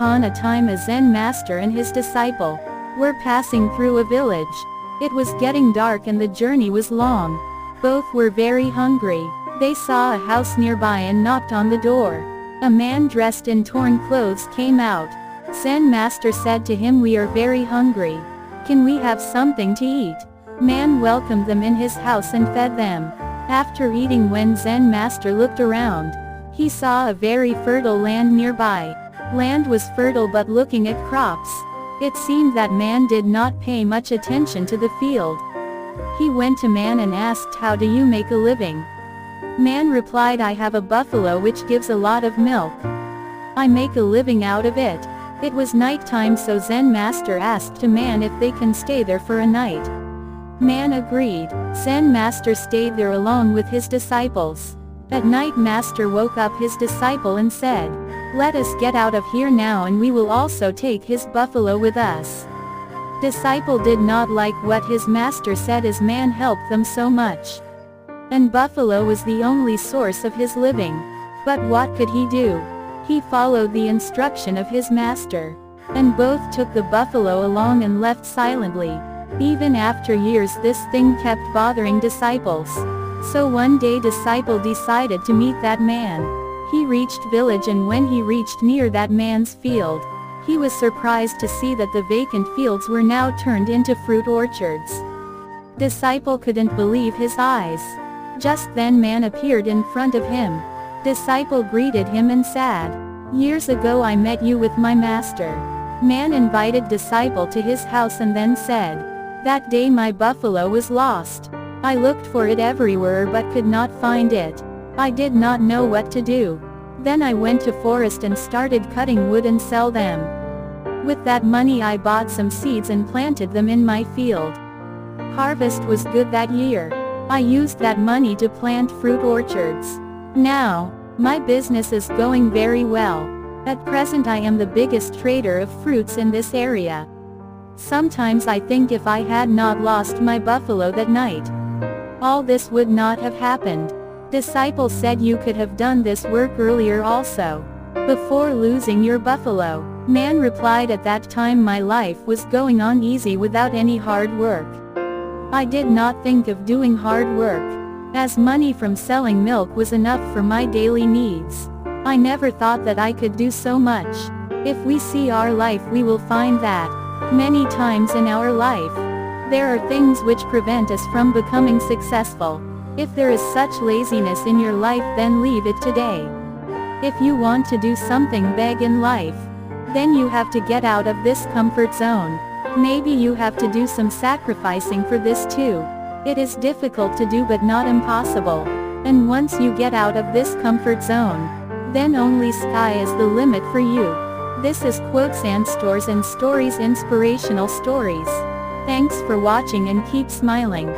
upon a time a Zen master and his disciple were passing through a village. It was getting dark and the journey was long. Both were very hungry. They saw a house nearby and knocked on the door. A man dressed in torn clothes came out. Zen master said to him, "We are very hungry. Can we have something to eat?" Man welcomed them in his house and fed them. After eating, when Zen master looked around, he saw a very fertile land nearby. Land was fertile, but looking at crops, it seemed that man did not pay much attention to the field. He went to man and asked, "How do you make a living?" Man replied, "I have a buffalo which gives a lot of milk. I make a living out of it." It was night time, so Zen master asked to man if they can stay there for a night. Man agreed. Zen master stayed there along with his disciples. At night, master woke up his disciple and said, "Let us get out of here now, and we will also take his buffalo with us." Disciple did not like what his master said, as man helped them so much, and buffalo was the only source of his living. But what could he do? He followed the instruction of his master, and both took the buffalo along and left silently. Even after years, this thing kept bothering disciples. So one day, disciple decided to meet that man. He reached village, and when he reached near that man's field, he was surprised to see that the vacant fields were now turned into fruit orchards. Disciple couldn't believe his eyes. Just then man appeared in front of him. Disciple greeted him and said, "Years ago I met you with my master." Man invited disciple to his house and then said, "That day my buffalo was lost. I looked for it everywhere but could not find it. I did not know what to do. Then I went to forest and started cutting wood and sell them. With that money I bought some seeds and planted them in my field. Harvest was good that year. I used that money to plant fruit orchards. Now, my business is going very well. At present I am the biggest trader of fruits in this area. Sometimes I think if I had not lost my buffalo that night, all this would not have happened." Disciple said, "You could have done this work earlier also, before losing your buffalo." Man replied, "At that time my life was going on easy without any hard work. I did not think of doing hard work, as money from selling milk was enough for my daily needs. I never thought that I could do so much." If we see our life, we will find that many times in our life, there are things which prevent us from becoming successful. If there is such laziness in your life, then leave it today. If you want to do something big in life, then you have to get out of this comfort zone. Maybe you have to do some sacrificing for this too. It is difficult to do but not impossible. And once you get out of this comfort zone, then only sky is the limit for you. This is Quotes and Stores and Stories, inspirational stories. Thanks for watching and keep smiling.